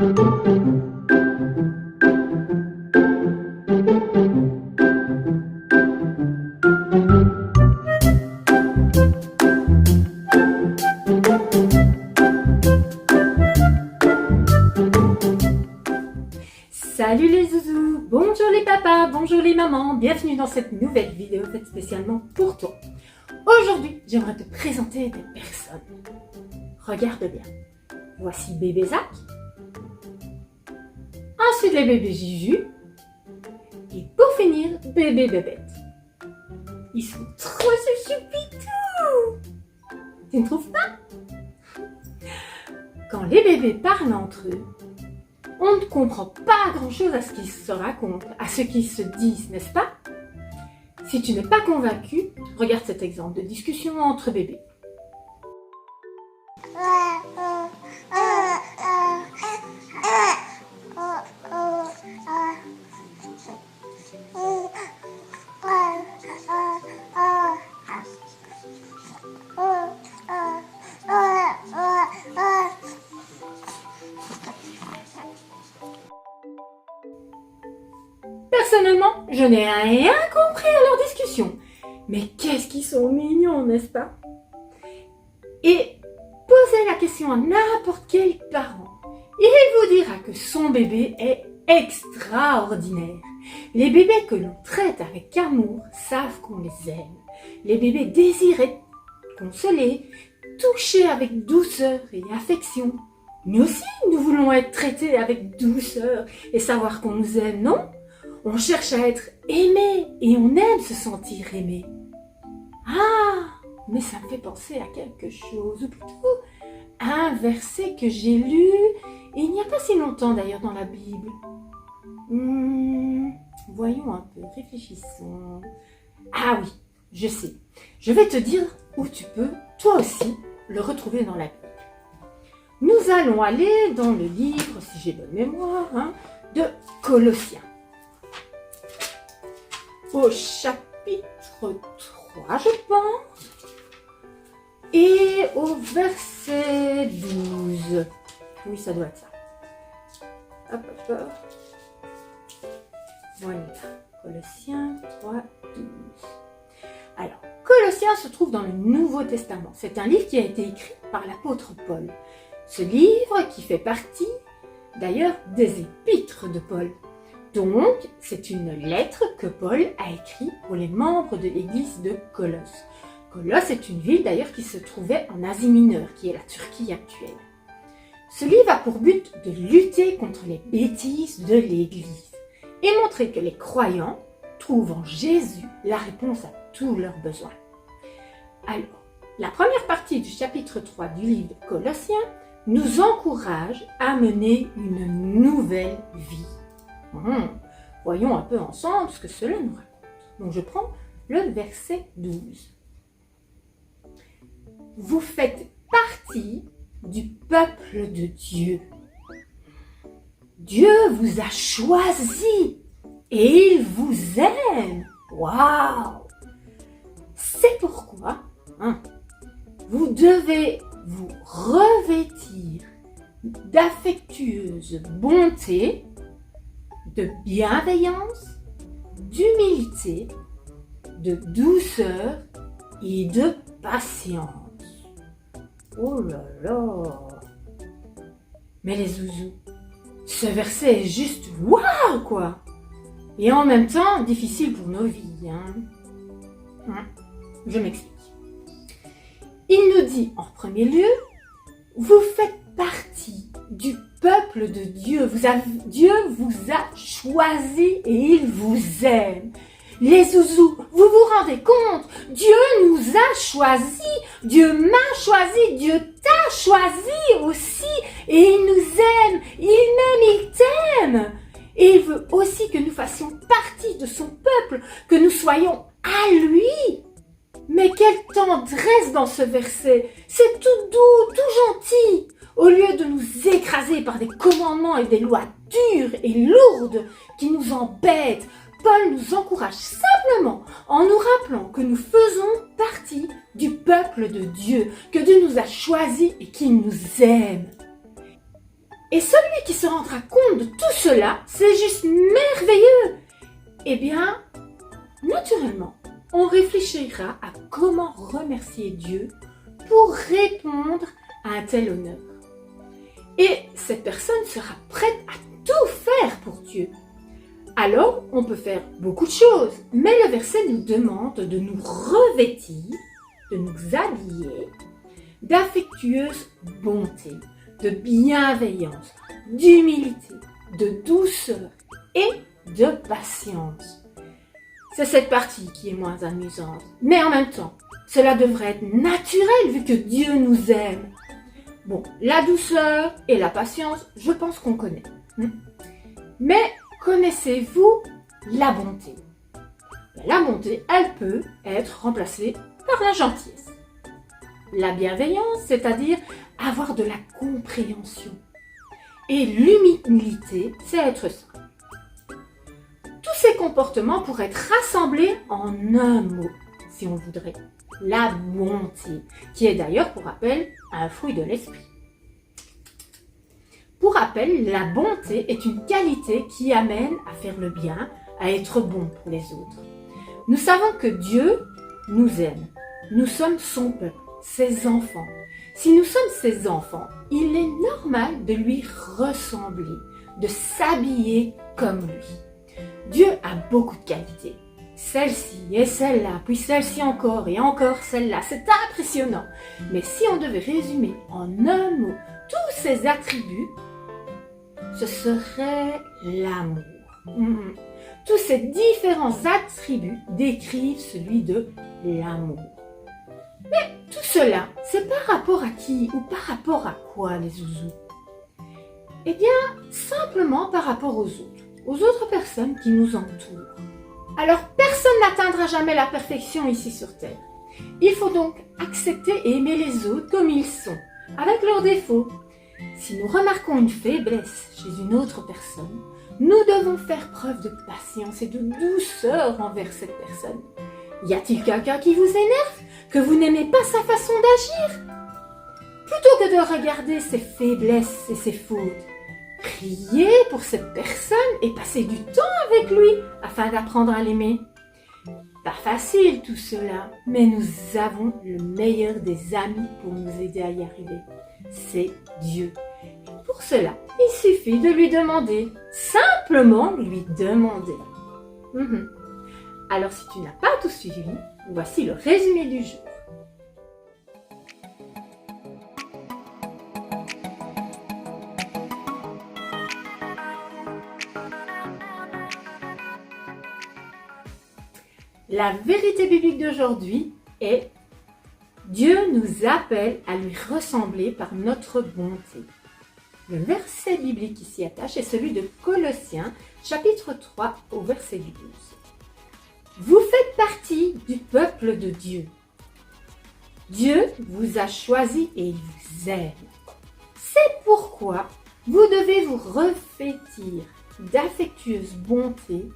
Salut les zouzous, bonjour les papas, bonjour les mamans, bienvenue dans cette nouvelle vidéo faite spécialement pour toi. Aujourd'hui, j'aimerais te présenter des personnes. Regarde bien, voici bébé Zach, ensuite les bébés Juju, et pour finir, bébé Bébête. Ils sont trop choupitous. Tu ne trouves pas? Quand les bébés parlent entre eux, on ne comprend pas grand-chose à ce qu'ils se racontent, à ce qu'ils se disent, n'est-ce pas? Si tu n'es pas convaincu, regarde cet exemple de discussion entre bébés. Personnellement, je n'ai rien compris à leur discussion. Mais qu'est-ce qu'ils sont mignons, n'est-ce pas? Et posez la question à n'importe quel parent. Il vous dira que son bébé est extraordinaire. Les bébés que l'on traite avec amour savent qu'on les aime. Les bébés désirent être consolés, touchés avec douceur et affection. Nous aussi, nous voulons être traités avec douceur et savoir qu'on nous aime, non? On cherche à être aimé et on aime se sentir aimé. Ah, mais ça me fait penser à quelque chose, ou plutôt à un verset que j'ai lu, et il n'y a pas si longtemps d'ailleurs dans la Bible. Voyons un peu, réfléchissons. Ah oui, je sais. Je vais te dire où tu peux, toi aussi, le retrouver dans la Bible. Nous allons aller dans le livre, si j'ai bonne mémoire, de Colossiens. Au chapitre 3, je pense, et au verset 12. Oui, ça doit être ça. Hop, hop, hop. Voilà, Colossiens 3, 12. Alors, Colossiens se trouve dans le Nouveau Testament. C'est un livre qui a été écrit par l'apôtre Paul. Ce livre qui fait partie, d'ailleurs, des épîtres de Paul. Donc, c'est une lettre que Paul a écrite pour les membres de l'église de Colosse. Colosse est une ville d'ailleurs qui se trouvait en Asie mineure, qui est la Turquie actuelle. Ce livre a pour but de lutter contre les bêtises de l'église et montrer que les croyants trouvent en Jésus la réponse à tous leurs besoins. Alors, la première partie du chapitre 3 du livre de Colossiens nous encourage à mener une nouvelle vie. Voyons un peu ensemble ce que cela nous raconte. Donc je prends le verset 12. Vous faites partie du peuple de Dieu. Dieu vous a choisi et il vous aime. Waouh! C'est pourquoi vous devez vous revêtir d'affectueuse bonté, de bienveillance, d'humilité, de douceur et de patience. Oh là là! Mais les zouzous, ce verset est juste waouh quoi! Et en même temps difficile pour nos vies. Je m'explique. Il nous dit en premier lieu, vous faites partie du peuple de Dieu. Dieu vous a choisi et il vous aime. Les zouzous, vous vous rendez compte? Dieu nous a choisis. Dieu m'a choisi. Dieu t'a choisi aussi. Et il nous aime. Il m'aime, il t'aime. Et il veut aussi que nous fassions partie de son peuple, que nous soyons à lui. Mais quelle tendresse dans ce verset! C'est tout doux, tout gentil. Au lieu de nous écraser par des commandements et des lois dures et lourdes qui nous embêtent, Paul nous encourage simplement en nous rappelant que nous faisons partie du peuple de Dieu, que Dieu nous a choisis et qu'il nous aime. Et celui qui se rendra compte de tout cela, c'est juste merveilleux. Eh bien, naturellement, on réfléchira à comment remercier Dieu pour répondre à un tel honneur. Et cette personne sera prête à tout faire pour Dieu. Alors, on peut faire beaucoup de choses, mais le verset nous demande de nous revêtir, de nous habiller d'affectueuse bonté, de bienveillance, d'humilité, de douceur et de patience. C'est cette partie qui est moins amusante, mais en même temps, cela devrait être naturel vu que Dieu nous aime. Bon, la douceur et la patience, je pense qu'on connaît. Mais connaissez-vous la bonté? La bonté, elle peut être remplacée par la gentillesse. La bienveillance, c'est-à-dire avoir de la compréhension. Et l'humilité, c'est être simple. Tous ces comportements pourraient être rassemblés en un mot, si on voudrait. La bonté, qui est d'ailleurs, pour rappel, un fruit de l'esprit. Pour rappel, la bonté est une qualité qui amène à faire le bien, à être bon pour les autres. Nous savons que Dieu nous aime. Nous sommes son peuple, ses enfants. Si nous sommes ses enfants, il est normal de lui ressembler, de s'habiller comme lui. Dieu a beaucoup de qualités. Celle-ci et celle-là, puis celle-ci encore et encore celle-là. C'est impressionnant. Mais si on devait résumer en un mot tous ces attributs, ce serait l'amour. Tous ces différents attributs décrivent celui de l'amour. Mais tout cela, c'est par rapport à qui ou par rapport à quoi les zouzous? Eh bien, simplement par rapport aux autres personnes qui nous entourent. Alors, personne n'atteindra jamais la perfection ici sur Terre. Il faut donc accepter et aimer les autres comme ils sont, avec leurs défauts. Si nous remarquons une faiblesse chez une autre personne, nous devons faire preuve de patience et de douceur envers cette personne. Y a-t-il quelqu'un qui vous énerve, que vous n'aimez pas sa façon d'agir? Plutôt que de regarder ses faiblesses et ses fautes, priez pour cette personne et passez du temps avec lui afin d'apprendre à l'aimer. Pas facile tout cela, mais nous avons le meilleur des amis pour nous aider à y arriver. C'est Dieu. Et pour cela, il suffit de lui demander, simplement lui demander. Alors si tu n'as pas tout suivi, voici le résumé du jour. La vérité biblique d'aujourd'hui est: Dieu nous appelle à lui ressembler par notre bonté. Le verset biblique qui s'y attache est celui de Colossiens, chapitre 3, au verset 12. Vous faites partie du peuple de Dieu. Dieu vous a choisi et il vous aime. C'est pourquoi vous devez vous revêtir d'affectueuse bonté,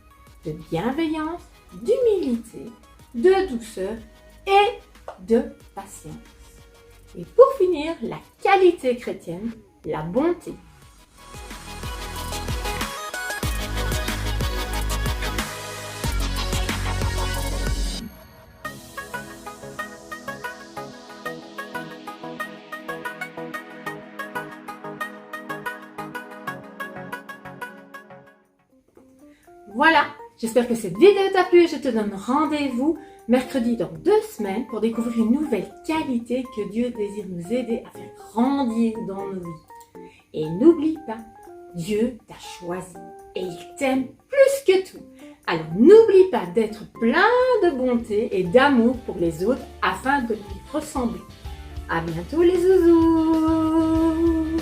de bienveillance, d'humilité, de douceur et de patience. Et pour finir, la qualité chrétienne, la bonté. Voilà, j'espère que cette vidéo t'a plu. Je te donne rendez-vous mercredi dans 2 semaines pour découvrir une nouvelle qualité que Dieu désire nous aider à faire grandir dans nos vies. Et n'oublie pas, Dieu t'a choisi et il t'aime plus que tout. Alors n'oublie pas d'être plein de bonté et d'amour pour les autres afin de lui ressembler. À bientôt les zouzous!